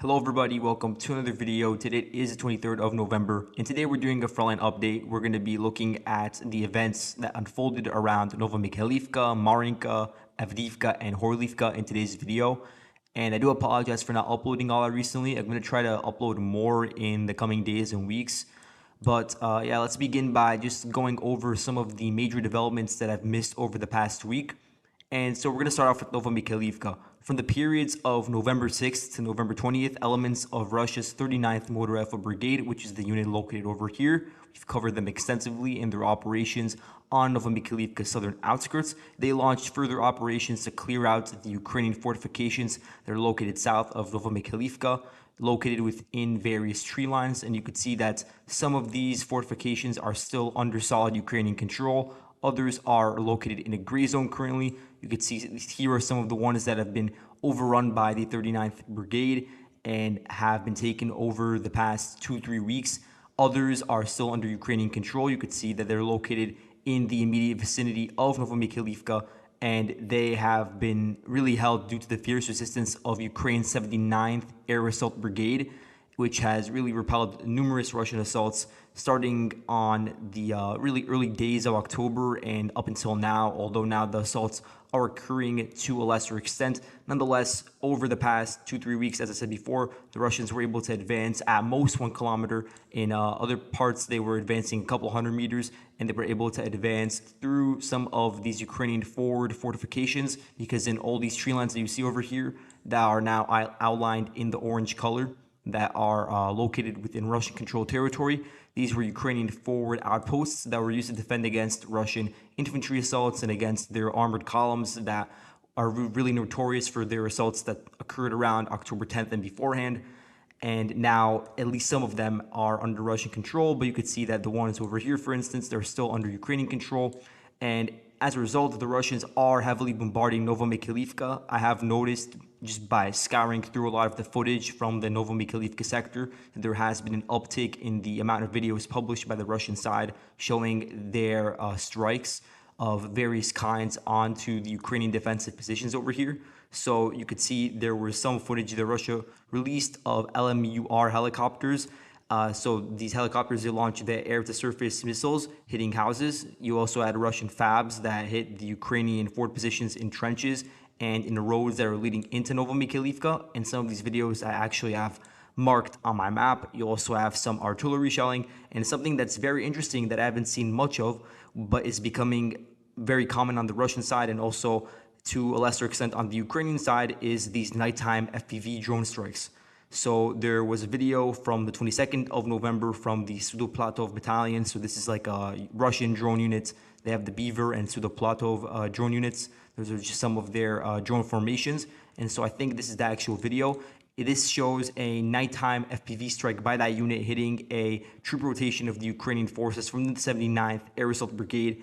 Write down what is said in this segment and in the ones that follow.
Hello everybody, welcome to another video. Today is the 23rd of November, and today we're doing a frontline update. We're going to be looking at the events that unfolded around Novomykhailivka, Maryinka, Avdiivka, and Horlivka in today's video. And I do apologize for not uploading all that recently. I'm going to try to upload more in the coming days and weeks. But yeah, let's begin by just going over some of the major developments that I've missed over the past week. And so we're going to start off with Novomykhailivka. From the periods of November 6th to November 20th, elements of Russia's 39th Motor Rifle Brigade, which is the unit located over here, we've covered them extensively in their operations on Novomykhailivka's southern outskirts. They launched further operations to clear out the Ukrainian fortifications that are located south of Novomykhailivka, located within various tree lines. And you could see that some of these fortifications are still under solid Ukrainian control. Others are located in a gray zone currently. You can see here are some of the ones that have been overrun by the 39th Brigade and have been taken over the past 2-3 weeks. Others are still under Ukrainian control. You could see that they're located in the immediate vicinity of Novomykhailivka, and they have been really held due to the fierce resistance of Ukraine's 79th Air Assault Brigade, which has really repelled numerous Russian assaults starting on the really early days of October and up until now, although now the assaults are occurring to a lesser extent. Nonetheless, over the past 2-3 weeks, as I said before, the Russians were able to advance at most 1 kilometer. In other parts, they were advancing a couple hundred meters, and they were able to advance through some of these Ukrainian forward fortifications, because in all these tree lines that you see over here that are now outlined in the orange color, that are located within Russian-controlled territory. These were Ukrainian forward outposts that were used to defend against Russian infantry assaults and against their armored columns that are really notorious for their assaults that occurred around October 10th and beforehand. And now at least some of them are under Russian control, but you could see that the ones over here, for instance, they're still under Ukrainian control. And as a result, the Russians are heavily bombarding Novomykhailivka. I have noticed just by scouring through a lot of the footage from the Novomykhailivka sector, there has been an uptick in the amount of videos published by the Russian side showing their strikes of various kinds onto the Ukrainian defensive positions over here. So you could see there was some footage that Russia released of LMUR helicopters. So these helicopters, they launch the air-to-surface missiles hitting houses. You also had Russian FABs that hit the Ukrainian forward positions in trenches and in the roads that are leading into Novomykhailivka. And some of these videos I actually have marked on my map. You also have some artillery shelling, and something that's very interesting that I haven't seen much of, but is becoming very common on the Russian side and also to a lesser extent on the Ukrainian side, is these nighttime FPV drone strikes. So there was a video from the 22nd of November from the Sudoplatov battalion. So this is like a Russian drone unit. They have the Beaver and Sudoplatov drone units. Those are just some of their drone formations. And so I think this is the actual video. This shows a nighttime FPV strike by that unit hitting a troop rotation of the Ukrainian forces from the 79th Air Assault Brigade.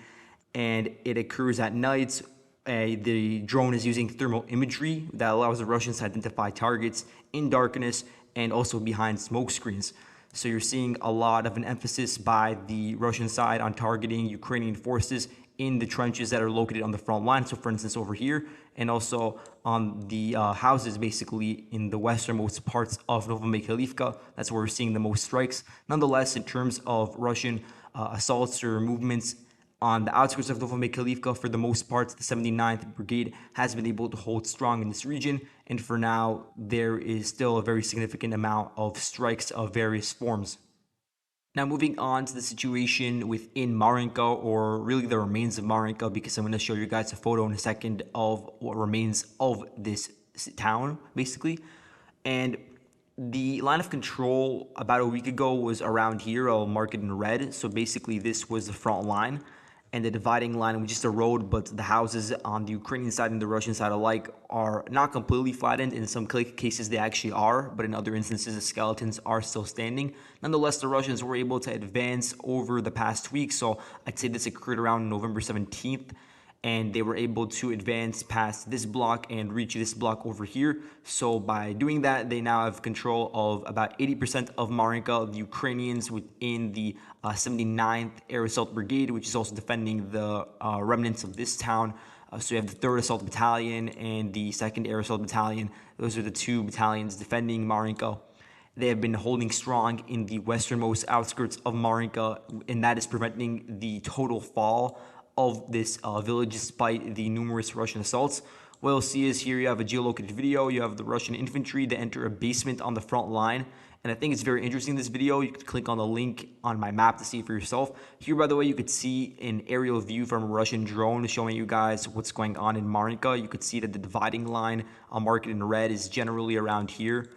And it occurs at night. The drone is using thermal imagery that allows the Russians to identify targets in darkness and also behind smoke screens. So you're seeing a lot of an emphasis by the Russian side on targeting Ukrainian forces in the trenches that are located on the front line. So for instance, over here, and also on the houses, basically in the westernmost parts of Novomykhailivka. That's where we're seeing the most strikes. Nonetheless, in terms of Russian assaults or movements on the outskirts of Novomykhailivka, for the most part, the 79th Brigade has been able to hold strong in this region. And for now, there is still a very significant amount of strikes of various forms. Now, moving on to the situation within Maryinka, or really the remains of Maryinka, because I'm going to show you guys a photo in a second of what remains of this town, basically. And the line of control about a week ago was around here. I'll mark it in red. So basically, this was the front line. And the dividing line was just a road, but the houses on the Ukrainian side and the Russian side alike are not completely flattened. In some cases, they actually are, but in other instances, the skeletons are still standing. Nonetheless, the Russians were able to advance over the past week. So I'd say this occurred around November 17th. And they were able to advance past this block and reach this block over here. So by doing that, they now have control of about 80% of Maryinka. The Ukrainians within the 79th Air Assault Brigade, which is also defending the remnants of this town, So you have the 3rd Assault Battalion and the 2nd Air Assault Battalion. Those are the 2 battalions defending Maryinka. They have been holding strong in the westernmost outskirts of Maryinka, and that is preventing the total fall of this village despite the numerous Russian assaults. What you'll see is here you have a geolocated video. You have the Russian infantry that enter a basement on the front line. And I think it's very interesting, this video. You could click on the link on my map to see it for yourself. Here, by the way, you could see an aerial view from a Russian drone showing you guys what's going on in Maryinka. You could see that the dividing line marked in red is generally around here.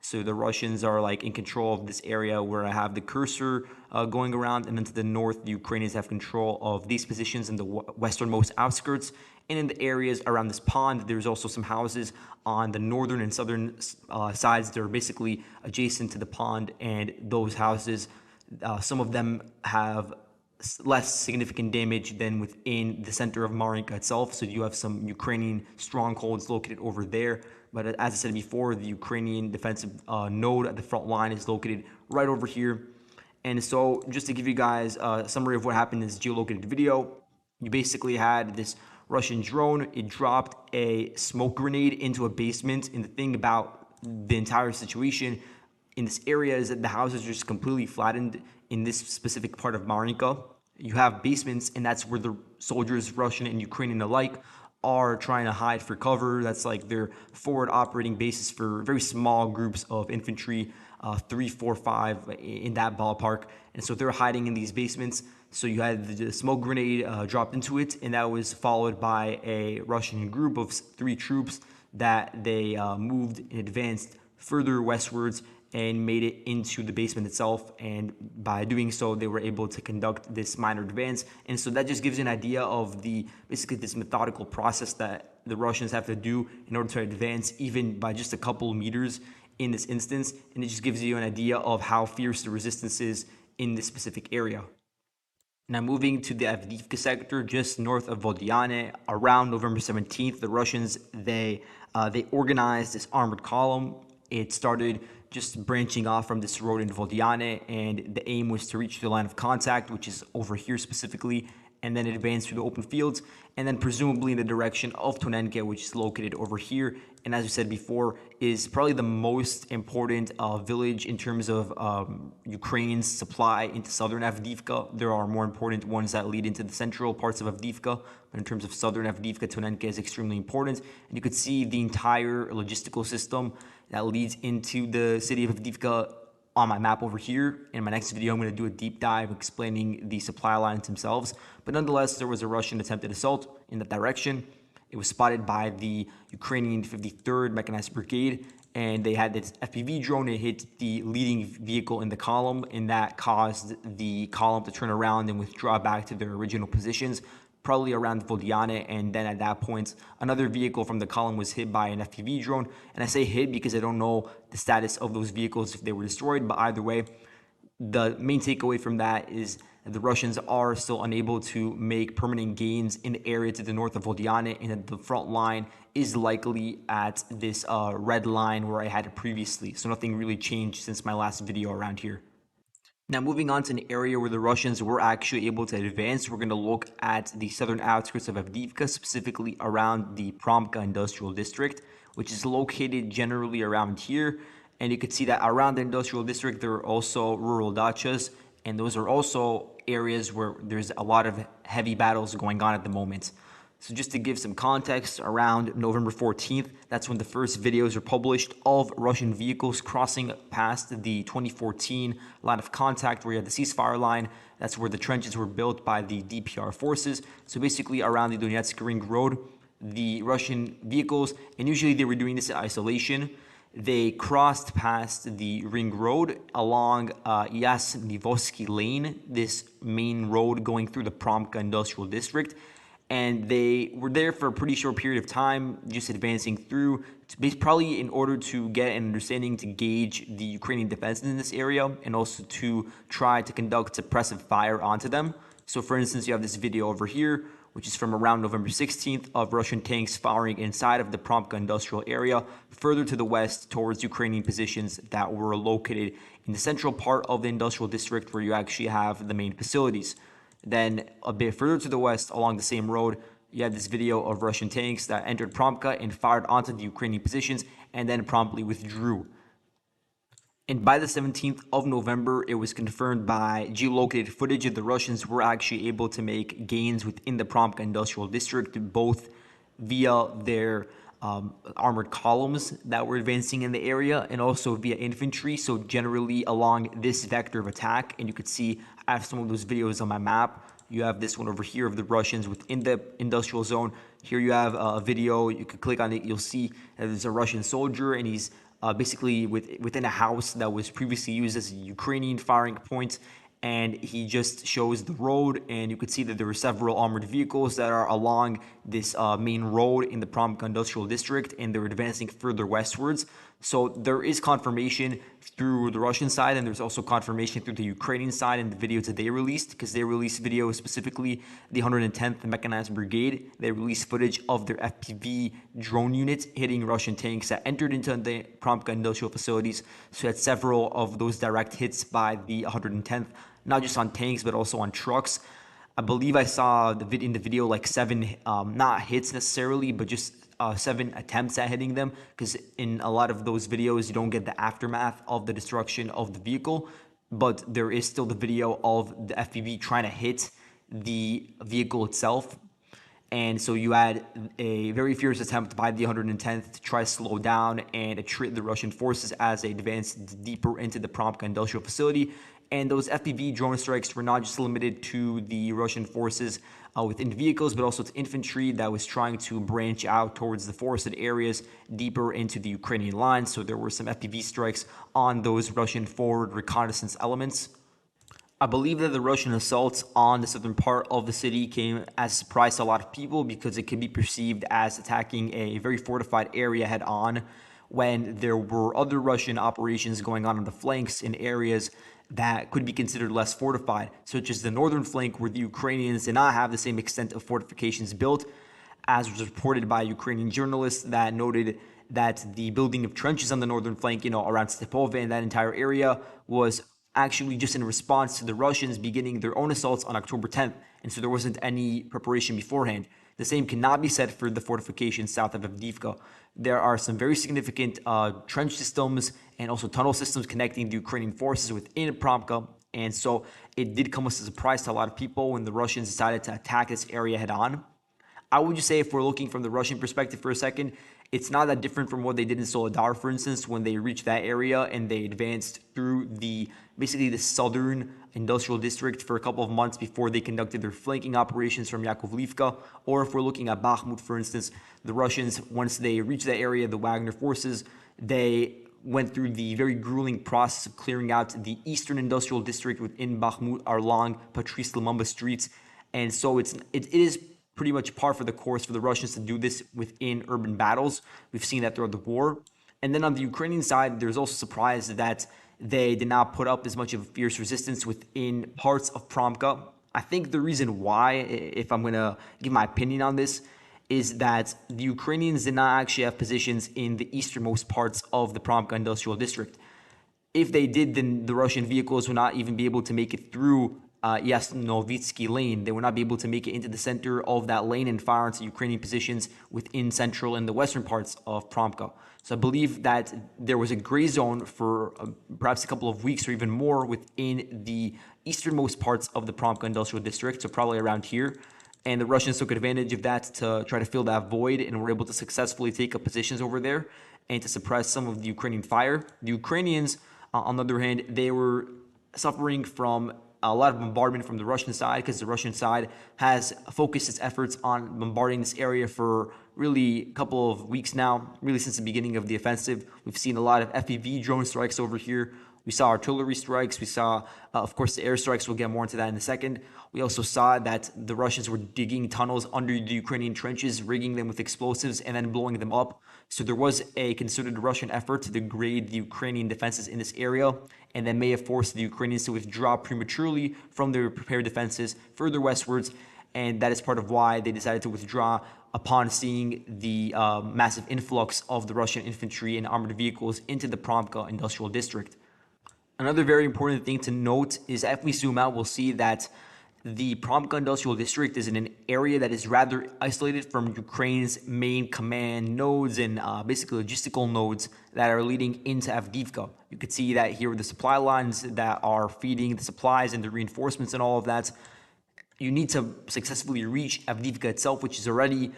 So the Russians are like in control of this area where I have the cursor going around, and then to the north, the Ukrainians have control of these positions in the westernmost outskirts. And in the areas around this pond, there's also some houses on the northern and southern sides that are basically adjacent to the pond. And those houses, some of them have less significant damage than within the center of Maryinka itself. So you have some Ukrainian strongholds located over there. But as I said before, the Ukrainian defensive node at the front line is located right over here. And so just to give you guys a summary of what happened in this geolocated video, you basically had this Russian drone. It dropped a smoke grenade into a basement. And the thing about the entire situation in this area is that the houses are just completely flattened in this specific part of Maryinka. You have basements, and that's where the soldiers, Russian and Ukrainian alike, are trying to hide for cover. That's like their forward operating bases for very small groups of infantry, 3, 4, 5 in that ballpark. And so they're hiding in these basements. So you had the smoke grenade dropped into it, and that was followed by a Russian group of 3 troops that they moved and advanced further westwards and made it into the basement itself. And by doing so, they were able to conduct this minor advance. And so that just gives you an idea of basically this methodical process that the Russians have to do in order to advance even by just a couple meters in this instance. And it just gives you an idea of how fierce the resistance is in this specific area. Now moving to the Avdiivka sector, just north of Vodiane, around November 17th, the Russians, they organized this armored column. It started just branching off from this road in Vodiane, and the aim was to reach the line of contact, which is over here specifically, and then advance through the open fields, and then presumably in the direction of Tonenka, which is located over here, and as we said before, is probably the most important village in terms of Ukraine's supply into southern Avdiivka. There are more important ones that lead into the central parts of Avdiivka, but in terms of southern Avdiivka, Tonenka is extremely important, and you could see the entire logistical system that leads into the city of Avdiivka on my map over here. In my next video, I'm going to do a deep dive explaining the supply lines themselves. But nonetheless, there was a Russian attempted assault in that direction. It was spotted by the Ukrainian 53rd Mechanized Brigade, and they had this FPV drone. It hit the leading vehicle in the column, and that caused the column to turn around and withdraw back to their original positions, probably around Vodiane. And then at that point, another vehicle from the column was hit by an FPV drone. And I say hit because I don't know the status of those vehicles, if they were destroyed, but either way, the main takeaway from that is that the Russians are still unable to make permanent gains in the area to the north of Vodiane, and that the front line is likely at this red line where I had it previously. So nothing really changed since my last video around here. Now, moving on to an area where the Russians were actually able to advance, we're going to look at the southern outskirts of Avdiivka, specifically around the Promka Industrial District, which is located generally around here. And you could see that around the industrial district, there are also rural dachas, and those are also areas where there's a lot of heavy battles going on at the moment. So just to give some context, around November 14th, that's when the first videos were published of Russian vehicles crossing past the 2014 line of contact where you had the ceasefire line. That's where the trenches were built by the DPR forces. So basically around the Donetsk Ring Road, the Russian vehicles, and usually they were doing this in isolation, they crossed past the Ring Road along Yasnivosky Lane, this main road going through the Promka Industrial District. And they were there for a pretty short period of time, just advancing through, probably in order to get an understanding to gauge the Ukrainian defenses in this area, and also to try to conduct suppressive fire onto them. So for instance, you have this video over here, which is from around November 16th, of Russian tanks firing inside of the Promka industrial area, further to the west towards Ukrainian positions that were located in the central part of the industrial district where you actually have the main facilities. Then a bit further to the west along the same road, you have this video of Russian tanks that entered Promka and fired onto the Ukrainian positions and then promptly withdrew. And by the 17th of November, it was confirmed by geolocated footage that the Russians were actually able to make gains within the Promka industrial district, both via their armored columns that were advancing in the area and also via infantry. So generally along this vector of attack, and you could see I have some of those videos on my map. You have this one over here of the Russians within the industrial zone. Here you have a video. You could click on it. You'll see that there's a Russian soldier, and he's basically within a house that was previously used as a Ukrainian firing point. And he just shows the road, and you could see that there were several armored vehicles that are along this main road in the Promka industrial district, and they're advancing further westwards. So there is confirmation through the Russian side, and there's also confirmation through the Ukrainian side in the videos that they released, because they released videos, specifically the 110th Mechanized Brigade. They released footage of their FPV drone units hitting Russian tanks that entered into the Promka industrial facilities. So you had several of those direct hits by the 110th, not just on tanks, but also on trucks. I believe I saw in the video like 7, not hits necessarily, but just 7 attempts at hitting them, because in a lot of those videos you don't get the aftermath of the destruction of the vehicle, but there is still the video of the FPV trying to hit the vehicle itself. And so you had a very fierce attempt by the 110th to try to slow down and treat the Russian forces as they advanced deeper into the Promka industrial facility. And those FPV drone strikes were not just limited to the Russian forces within vehicles, but also to infantry that was trying to branch out towards the forested areas deeper into the Ukrainian lines. So there were some FPV strikes on those Russian forward reconnaissance elements. I believe that the Russian assaults on the southern part of the city came as a surprise to a lot of people, because it could be perceived as attacking a very fortified area head on, when there were other Russian operations going on the flanks in areas that could be considered less fortified, such as the northern flank, where the Ukrainians did not have the same extent of fortifications built, as was reported by Ukrainian journalists that noted that the building of trenches on the northern flank, around Stepove and that entire area, was actually just in response to the Russians beginning their own assaults on October 10th. And so there wasn't any preparation beforehand. The same cannot be said for the fortifications south of Avdiivka. There are some very significant trench systems and also tunnel systems connecting the Ukrainian forces within Promka. And so it did come as a surprise to a lot of people when the Russians decided to attack this area head on. I would just say, if we're looking from the Russian perspective for a second, it's not that different from what they did in Soledar, for instance, when they reached that area and they advanced through basically the southern industrial district for a couple of months before they conducted their flanking operations from Yakovlivka. Or if we're looking at Bakhmut, for instance, the Russians, once they reached that area, the Wagner forces, they went through the very grueling process of clearing out the eastern industrial district within Bakhmut along Patrice Lumumba streets. And so it is pretty much par for the course for the Russians to do this within urban battles. We've seen that throughout the war. And then on the Ukrainian side, there's also surprise that they did not put up as much of a fierce resistance within parts of Promka. I think the reason why, if I'm going to give my opinion on this, is that the Ukrainians did not actually have positions in the easternmost parts of the Promka industrial district. If they did, then the Russian vehicles would not even be able to make it through Yasnovitsky lane. They would not be able to make it into the center of that lane and fire into Ukrainian positions within central and the western parts of Promka. So I believe that there was a gray zone for perhaps a couple of weeks or even more within the easternmost parts of the Promka industrial district, so probably around here. And the Russians took advantage of that to try to fill that void and were able to successfully take up positions over there and to suppress some of the Ukrainian fire. The Ukrainians, on the other hand, they were suffering from a lot of bombardment from the Russian side, because the Russian side has focused its efforts on bombarding this area for really a couple of weeks now, really since the beginning of the offensive. We've seen a lot of FPV drone strikes over here. We saw artillery strikes. We saw, of course, the airstrikes. We'll get more into that in a second. We also saw that the Russians were digging tunnels under the Ukrainian trenches, rigging them with explosives, and then blowing them up. So there was a concerted Russian effort to degrade the Ukrainian defenses in this area, and that may have forced the Ukrainians to withdraw prematurely from their prepared defenses further westwards. And that is part of why they decided to withdraw upon seeing the massive influx of the Russian infantry and armored vehicles into the Promka industrial district. Another very important thing to note is that if we zoom out, we'll see that the Promka Industrial District is in an area that is rather isolated from Ukraine's main command nodes and basically logistical nodes that are leading into Avdiivka. You could see that here with the supply lines that are feeding the supplies and the reinforcements and all of that. You need to successfully reach Avdiivka itself, which is already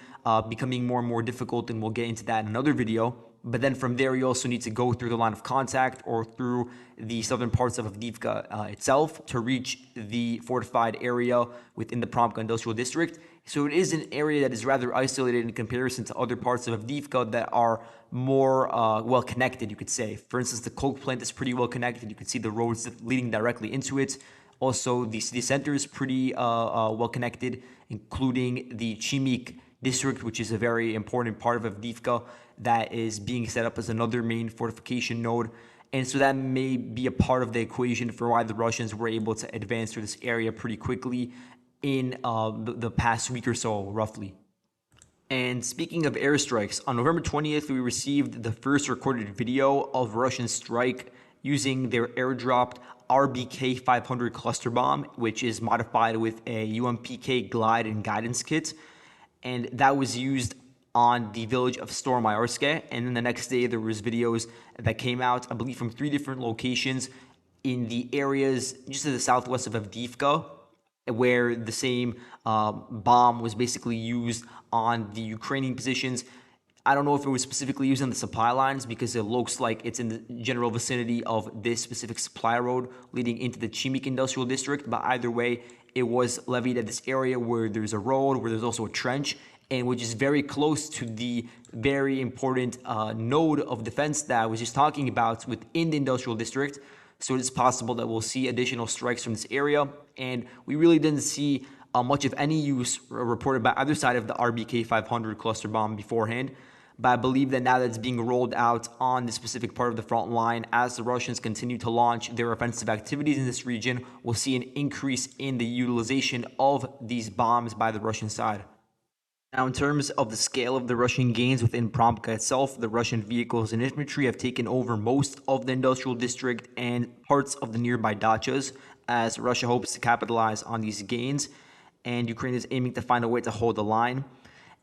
becoming more and more difficult, and we'll get into that in another video. But then from there, you also need to go through the line of contact or through the southern parts of Avdiivka itself to reach the fortified area within the Promka Industrial District. So it is an area that is rather isolated in comparison to other parts of Avdiivka that are more well connected, you could say. For instance, the coke plant is pretty well connected. You can see the roads leading directly into it. Also, the city center is pretty well connected, including the Chimik district, which is a very important part of Avdiivka that is being set up as another main fortification node. And so that may be a part of the equation for why the Russians were able to advance through this area pretty quickly in the past week or so, roughly. And speaking of airstrikes, on November 20th, we received the first recorded video of Russian strike using their airdropped RBK 500 cluster bomb, which is modified with a UMPK glide and guidance kit. And that was used on the village of Stormayarske. And then the next day, there was videos that came out, I believe, from 3 different locations in the areas just to the southwest of Avdiivka, where the same bomb was basically used on the Ukrainian positions. I don't know if it was specifically used on the supply lines because it looks like it's in the general vicinity of this specific supply road leading into the Chimik Industrial District. But either way, it was levied at this area where there's a road, where there's also a trench, and which is very close to the very important node of defense that I was just talking about within the industrial district. So it is possible that we'll see additional strikes from this area. And we really didn't see much of any use reported by either side of the RBK 500 cluster bomb beforehand. But I believe that now that it's being rolled out on the specific part of the front line, as the Russians continue to launch their offensive activities in this region, we'll see an increase in the utilization of these bombs by the Russian side. Now, in terms of the scale of the Russian gains within Promka itself, the Russian vehicles and infantry have taken over most of the industrial district and parts of the nearby dachas, as Russia hopes to capitalize on these gains, and Ukraine is aiming to find a way to hold the line.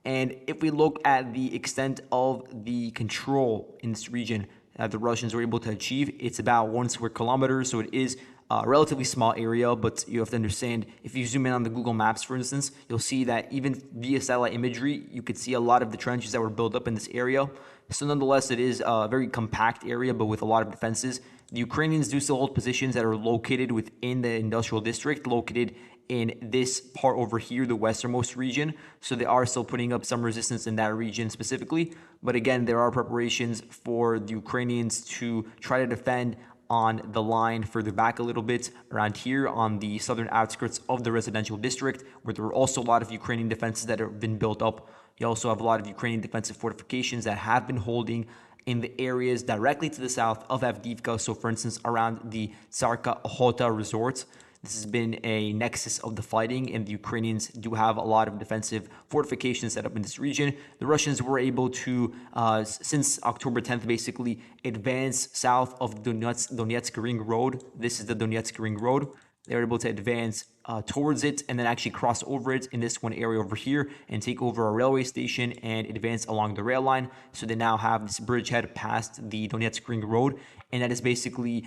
And if we look at the extent of the control in this region that the Russians were able to achieve, it's about 1 square kilometer, so it is a relatively small area, but you have to understand, if you zoom in on the Google Maps, for instance, you'll see that even via satellite imagery, you could see a lot of the trenches that were built up in this area. So nonetheless, it is a very compact area, but with a lot of defenses. The Ukrainians do still hold positions that are located within the industrial district, located in this part over here, the westernmost region. So they are still putting up some resistance in that region specifically. But again, there are preparations for the Ukrainians to try to defend on the line further back a little bit around here on the southern outskirts of the residential district, where there are also a lot of Ukrainian defenses that have been built up. You also have a lot of Ukrainian defensive fortifications that have been holding in the areas directly to the south of Avdiivka. So for instance, around the Tsarka Ochota resort, this has been a nexus of the fighting, and the Ukrainians do have a lot of defensive fortifications set up in this region. The Russians were able to, since October 10th, basically advance south of the Donetsk Ring Road. This is the Donetsk Ring Road. They were able to advance towards it and then actually cross over it in this one area over here and take over a railway station and advance along the rail line. So they now have this bridgehead past the Donetsk Ring Road, and that is basically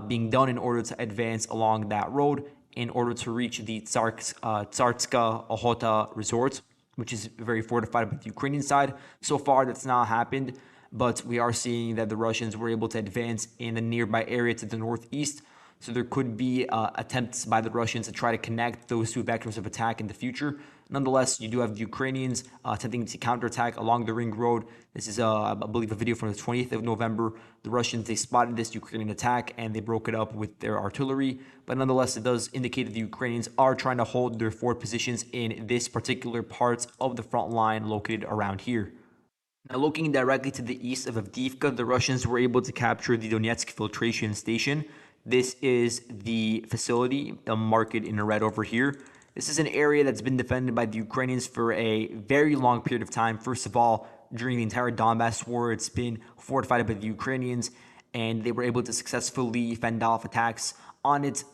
being done in order to advance along that road in order to reach the Tsarska Ochota resort, which is very fortified by the Ukrainian side. So far, that's not happened, but we are seeing that the Russians were able to advance in the nearby area to the northeast. So there could be attempts by the Russians to try to connect those two vectors of attack in the future. Nonetheless, you do have the Ukrainians attempting to counterattack along the ring road. This is, I believe, a video from the 20th of November. The Russians, they spotted this Ukrainian attack and they broke it up with their artillery. But nonetheless, it does indicate that the Ukrainians are trying to hold their forward positions in this particular part of the front line located around here. Now, looking directly to the east of Avdiivka, the Russians were able to capture the Donetsk filtration station. This is the facility, marked in red over here. This is an area that's been defended by the Ukrainians for a very long period of time. First of all, during the entire Donbass war, it's been fortified by the Ukrainians, and they were able to successfully fend off attacks on it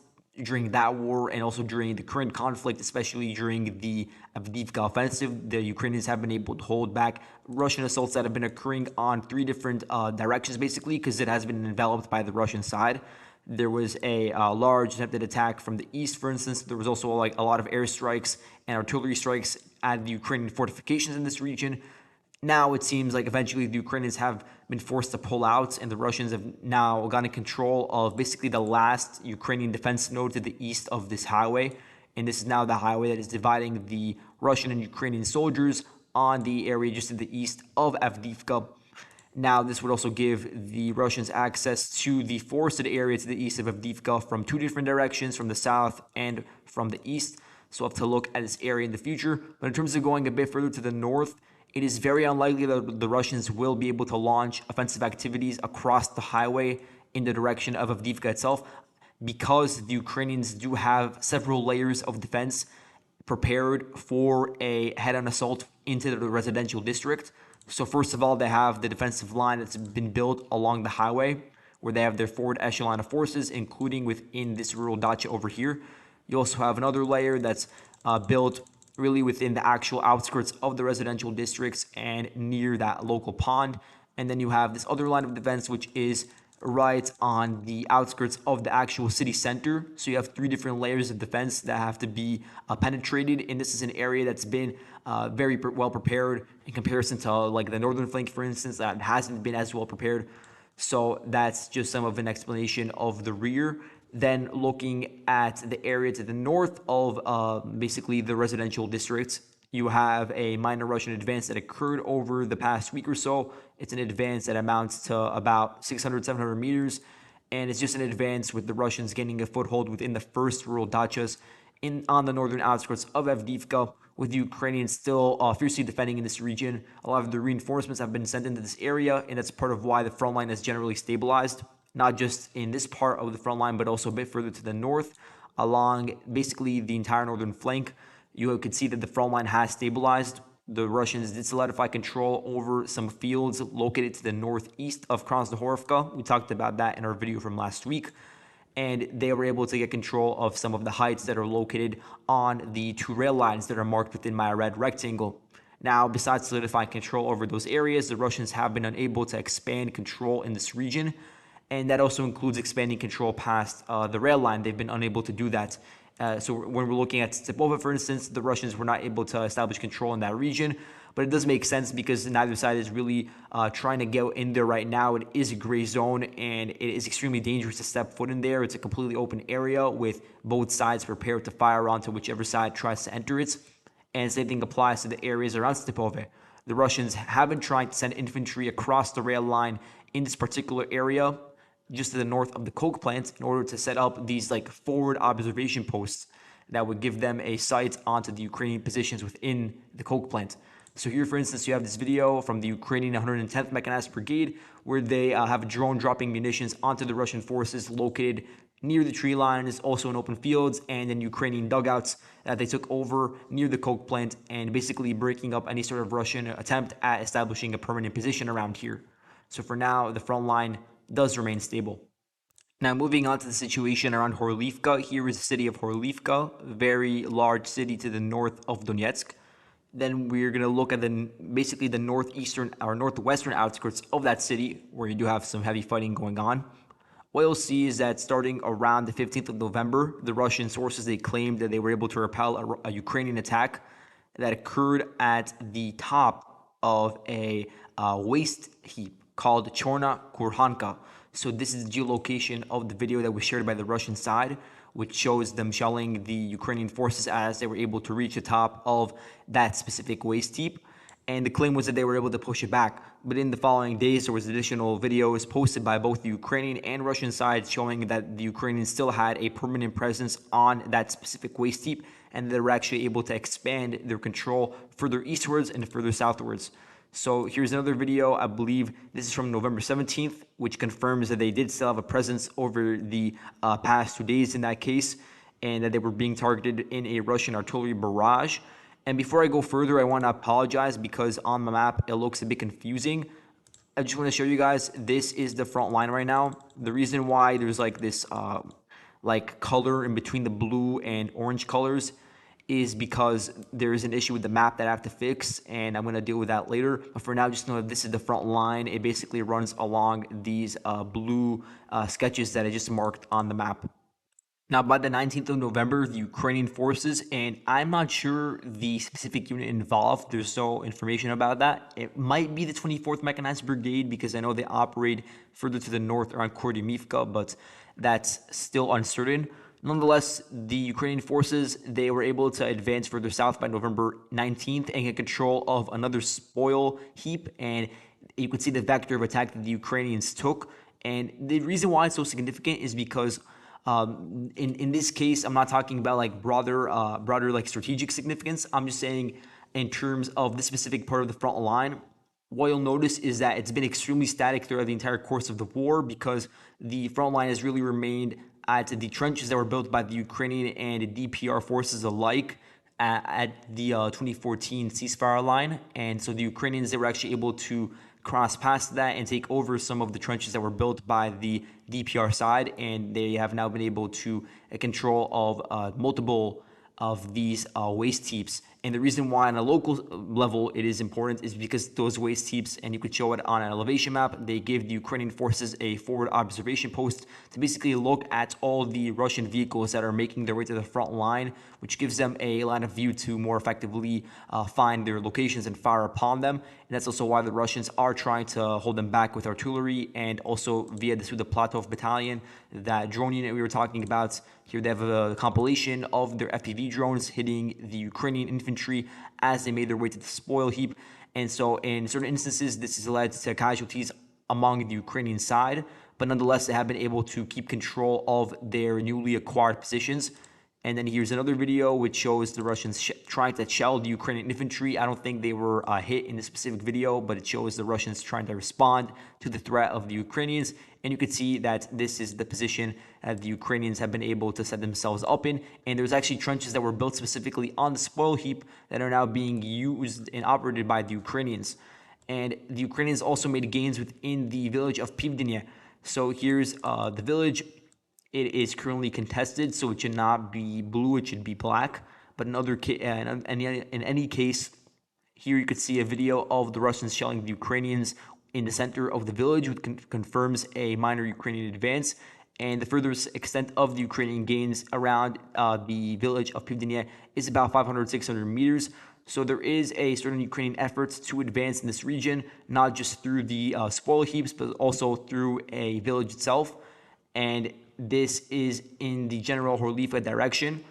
during that war and also during the current conflict, especially during the Avdiivka offensive. The Ukrainians have been able to hold back Russian assaults that have been occurring on three different directions, basically, because it has been enveloped by the Russian side. There was a large attempted attack from the east, for instance. There was also like a lot of airstrikes and artillery strikes at the Ukrainian fortifications in this region. Now it seems like eventually the Ukrainians have been forced to pull out, and the Russians have now gotten control of basically the last Ukrainian defense node to the east of this highway. And this is now the highway that is dividing the Russian and Ukrainian soldiers on the area just to the east of Avdiivka. Now, this would also give the Russians access to the forested area to the east of Avdiivka from two different directions, from the south and from the east. So we'll have to look at this area in the future. But in terms of going a bit further to the north, it is very unlikely that the Russians will be able to launch offensive activities across the highway in the direction of Avdiivka itself, because the Ukrainians do have several layers of defense prepared for a head-on assault into the residential district. So first of all, they have the defensive line that's been built along the highway, where they have their forward echelon of forces, including within this rural dacha over here. You also have another layer that's built really within the actual outskirts of the residential districts and near that local pond. And then you have this other line of defense, which is right on the outskirts of the actual city center. So you have three different layers of defense that have to be penetrated. And this is an area that's been very well prepared in comparison to like the northern flank, for instance, that hasn't been as well prepared. So that's just some of an explanation of the rear. Then looking at the area to the north of basically the residential districts, you have a minor Russian advance that occurred over the past week or so. It's an advance that amounts to about 600, 700 meters. And it's just an advance with the Russians gaining a foothold within the first rural dachas on the northern outskirts of Avdiivka, with the Ukrainians still fiercely defending in this region. A lot of the reinforcements have been sent into this area, and that's part of why the front line has generally stabilized, not just in this part of the front line, but also a bit further to the north, along basically the entire northern flank. You could see that the front line has stabilized. The Russians did solidify control over some fields located to the northeast of Horlivka. We talked about that in our video from last week. And they were able to get control of some of the heights that are located on the two rail lines that are marked within my red rectangle. Now, besides solidifying control over those areas, the Russians have been unable to expand control in this region. And that also includes expanding control past the rail line. They've been unable to do that. So when we're looking at Stepova, for instance, the Russians were not able to establish control in that region. But it does make sense because neither side is really trying to get in there right now. It is a gray zone, and it is extremely dangerous to step foot in there. It's a completely open area with both sides prepared to fire onto whichever side tries to enter it. And same thing applies to the areas around Stepova. The Russians have been trying to send infantry across the rail line in this particular area, just to the north of the coke plant, in order to set up these like forward observation posts that would give them a sight onto the Ukrainian positions within the coke plant. So here, for instance, you have this video from the Ukrainian 110th Mechanized Brigade, where they have a drone dropping munitions onto the Russian forces located near the tree lines, also in open fields, and in Ukrainian dugouts that they took over near the coke plant, and basically breaking up any sort of Russian attempt at establishing a permanent position around here. So for now, the front line does remain stable. Now, moving on to the situation around Horlivka. Here is the city of Horlivka, very large city to the north of Donetsk. Then we're going to look at basically the northeastern or northwestern outskirts of that city, where you do have some heavy fighting going on. What you'll see is that starting around the 15th of November, the Russian sources, they claimed that they were able to repel a Ukrainian attack that occurred at the top of a waste heap called Chorna Kurhanka. So this is the geolocation of the video that was shared by the Russian side, which shows them shelling the Ukrainian forces as they were able to reach the top of that specific waste heap. And the claim was that they were able to push it back. But in the following days, there was additional videos posted by both the Ukrainian and Russian sides showing that the Ukrainians still had a permanent presence on that specific waste heap, and they were actually able to expand their control further eastwards and further southwards. So here's another video. I believe this is from November 17th, which confirms that they did still have a presence over the past 2 days in that case, and that they were being targeted in a Russian artillery barrage. And before I go further, I want to apologize because on the map it looks a bit confusing. I just want to show you guys, this is the front line right now. The reason why there's like this like color in between the blue and orange colors is because there is an issue with the map that I have to fix, and I'm going to deal with that later. But for now, just know that this is the front line. It basically runs along these blue sketches that I just marked on the map. Now, by the 19th of November, the Ukrainian forces, and I'm not sure the specific unit involved, there's no information about that. It might be the 24th Mechanized Brigade because I know they operate further to the north around Horlivka, but that's still uncertain. Nonetheless, the Ukrainian forces, they were able to advance further south by November 19th and get control of another spoil heap, and you could see the vector of attack that the Ukrainians took. And the reason why it's so significant is because in this case, I'm not talking about like broader like strategic significance. I'm just saying in terms of the specific part of the front line. What you'll notice is that it's been extremely static throughout the entire course of the war because the front line has really remained at the trenches that were built by the Ukrainian and DPR forces alike at the 2014 ceasefire line. And so the Ukrainians, they were actually able to cross past that and take over some of the trenches that were built by the DPR side, and they have now been able to control of multiple of these waste heaps. And the reason why on a local level it is important is because those waste heaps, and you could show it on an elevation map, they give the Ukrainian forces a forward observation post to basically look at all the Russian vehicles that are making their way to the front line, which gives them a line of view to more effectively find their locations and fire upon them. And that's also why the Russians are trying to hold them back with artillery and also via the Sudoplatov battalion, that drone unit we were talking about. Here they have a compilation of their FPV drones hitting the Ukrainian infantry as they made their way to the spoil heap. And so in certain instances, this has led to casualties among the Ukrainian side, but nonetheless, they have been able to keep control of their newly acquired positions. And then here's another video which shows the Russians trying to shell the Ukrainian infantry. I don't think they were hit in this specific video, but it shows the Russians trying to respond to the threat of the Ukrainians. And you can see that this is the position that the Ukrainians have been able to set themselves up in. And there's actually trenches that were built specifically on the spoil heap that are now being used and operated by the Ukrainians. And the Ukrainians also made gains within the village of Pivdenia. So here's the village. It is currently contested, so it should not be blue, it should be black. But in any case, here you could see a video of the Russians shelling the Ukrainians in the center of the village, which confirms a minor Ukrainian advance. And the furthest extent of the Ukrainian gains around the village of Pivdenia is about 500-600 meters. So there is a certain Ukrainian effort to advance in this region, not just through the spoil heaps, but also through a village itself. And this is in the general Horlivka direction.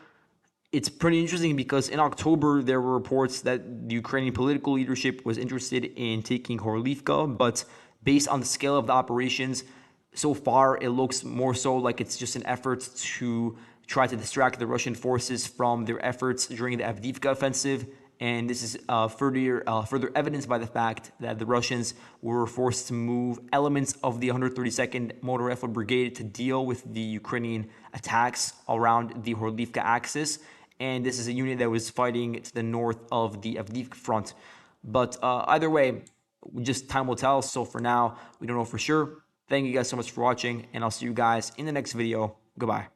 It's pretty interesting because in October, there were reports that the Ukrainian political leadership was interested in taking Horlivka, but based on the scale of the operations, so far it looks more so like it's just an effort to try to distract the Russian forces from their efforts during the Avdiivka offensive. And this is further evidenced by the fact that the Russians were forced to move elements of the 132nd Motor Rifle Brigade to deal with the Ukrainian attacks around the Horlivka axis. And this is a unit that was fighting to the north of the Avdiivka front. But either way, just time will tell. So for now, we don't know for sure. Thank you guys so much for watching, and I'll see you guys in the next video. Goodbye.